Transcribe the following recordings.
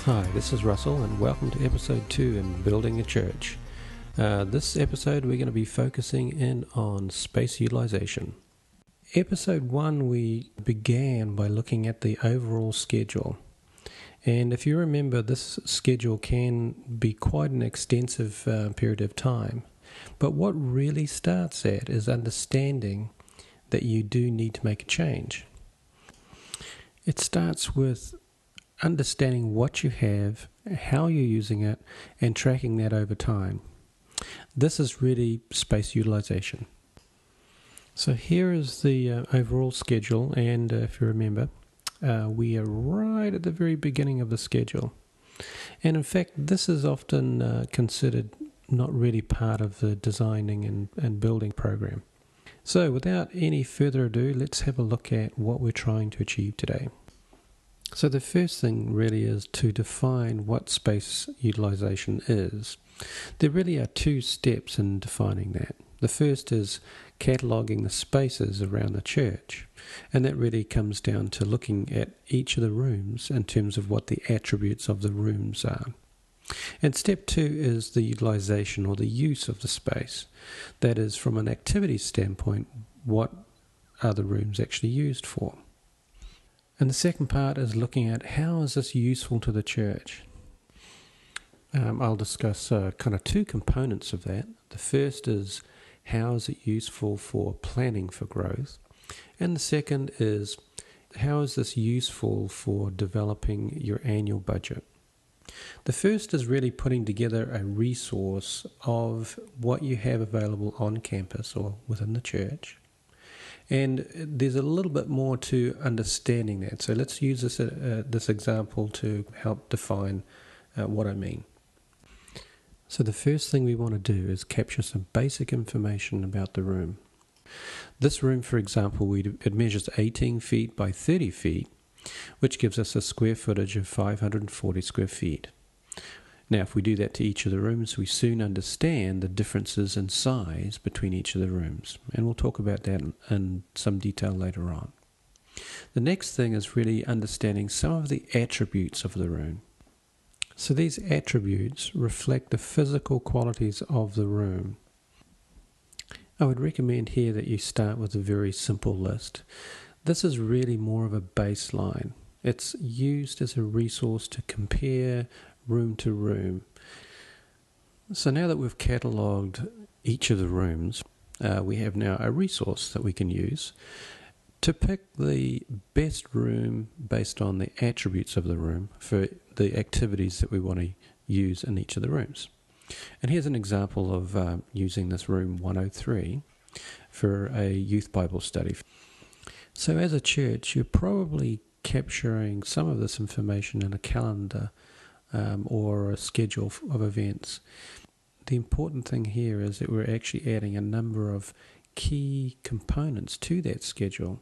Hi, this is Russell and welcome to episode 2 in Building a Church. This episode we're going to be focusing in on space utilization. Episode 1 we began by looking at the overall schedule. And if you remember, this schedule can be quite an extensive period of time. But what really starts at is understanding that you do need to make a change. It starts with understanding what you have, how you're using it, and tracking that over time. This is really space utilization. So here is the overall schedule, and if you remember, we are right at the very beginning of the schedule. And in fact, this is often considered not really part of the designing and building program. So without any further ado, let's have a look at what we're trying to achieve today. So the first thing really is to define what space utilization is. There really are two steps in defining that. The first is cataloguing the spaces around the church, and that really comes down to looking at each of the rooms in terms of what the attributes of the rooms are. And step 2 is the utilization or the use of the space. That is, from an activity standpoint, what are the rooms actually used for? And the second part is looking at how is this useful to the church. I'll discuss kind of two components of that. The first is how is it useful for planning for growth, and the second is how is this useful for developing your annual budget. The first is really putting together a resource of what you have available on campus or within the church. And there's a little bit more to understanding that. So let's use this example to help define what I mean. So the first thing we want to do is capture some basic information about the room. This room, for example, it measures 18 feet by 30 feet, which gives us a square footage of 540 square feet. Now, if we do that to each of the rooms, we soon understand the differences in size between each of the rooms, and we'll talk about that in some detail later on. The next thing is really understanding some of the attributes of the room. So these attributes reflect the physical qualities of the room. I would recommend here that you start with a very simple list. This is really more of a baseline. It's used as a resource to compare room to room. So now that we've catalogued each of the rooms, we have now a resource that we can use to pick the best room based on the attributes of the room for the activities that we want to use in each of the rooms. And here's an example of using this room 103 for a youth Bible study. So as a church, you're probably capturing some of this information in a calendar or a schedule of events. The important thing here is that we're actually adding a number of key components to that schedule.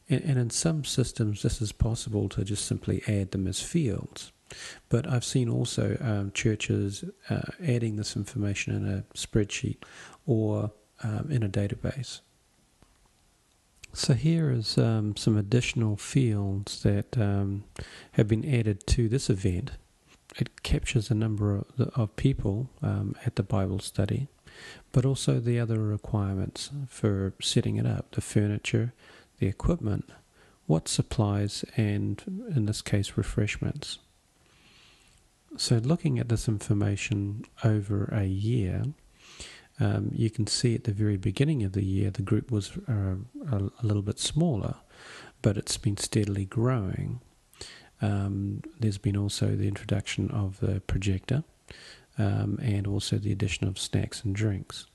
And in some systems, this is possible to just simply add them as fields. But I've seen also churches adding this information in a spreadsheet or in a database. So here is some additional fields that have been added to this event. It captures a number of people at the Bible study, but also the other requirements for setting it up, the furniture, the equipment, what supplies, and in this case refreshments. So looking at this information over a year, you can see at the very beginning of the year the group was a little bit smaller, but it's been steadily growing. There's been also the introduction of the projector and also the addition of snacks and drinks.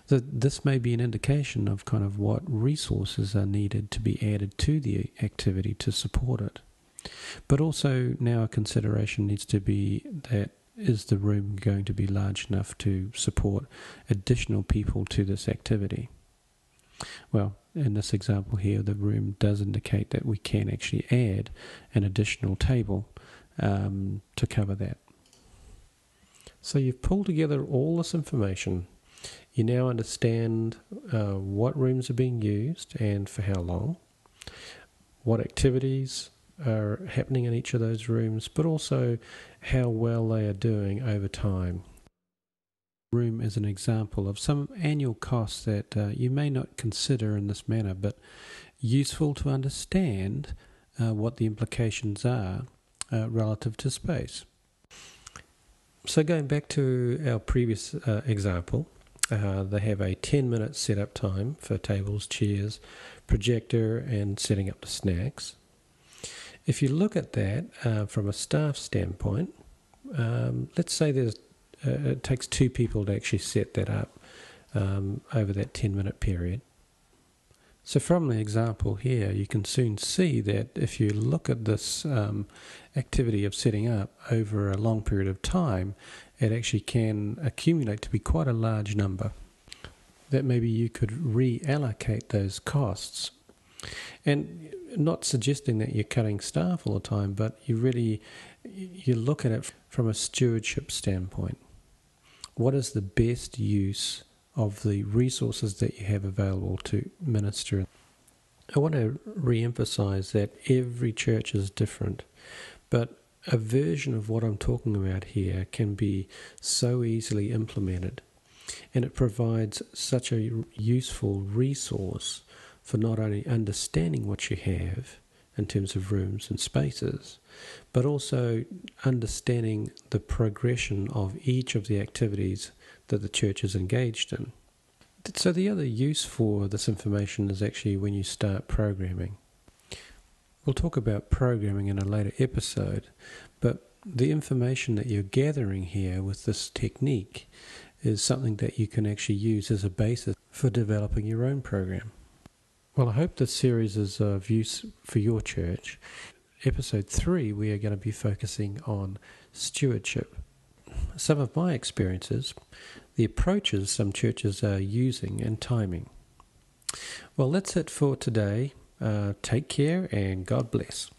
So this may be an indication of kind of what resources are needed to be added to the activity to support it. But also now a consideration needs to be that is the room going to be large enough to support additional people to this activity? Well, in this example here, the room does indicate that we can actually add an additional table to cover that. So you've pulled together all this information. You now understand what rooms are being used and for how long, what activities are happening in each of those rooms, but also how well they are doing over time. Room is an example of some annual costs that you may not consider in this manner, but useful to understand what the implications are relative to space. So going back to our previous example, they have a 10-minute setup time for tables, chairs, projector, and setting up the snacks. If you look at that from a staff standpoint, let's say it takes 2 people to actually set that up over that 10-minute period. So from the example here, you can soon see that if you look at this activity of setting up over a long period of time, it actually can accumulate to be quite a large number. That maybe you could reallocate those costs. And not suggesting that you're cutting staff all the time, but you look at it from a stewardship standpoint. What is the best use of the resources that you have available to minister? I want to re-emphasize that every church is different, but a version of what I'm talking about here can be so easily implemented, and it provides such a useful resource for not only understanding what you have in terms of rooms and spaces, but also understanding the progression of each of the activities that the church is engaged in. So the other use for this information is actually when you start programming. We'll talk about programming in a later episode, but the information that you're gathering here with this technique is something that you can actually use as a basis for developing your own program. Well, I hope this series is of use for your church. Episode 3, we are going to be focusing on stewardship. Some of my experiences, the approaches some churches are using, and timing. Well, that's it for today. Take care and God bless.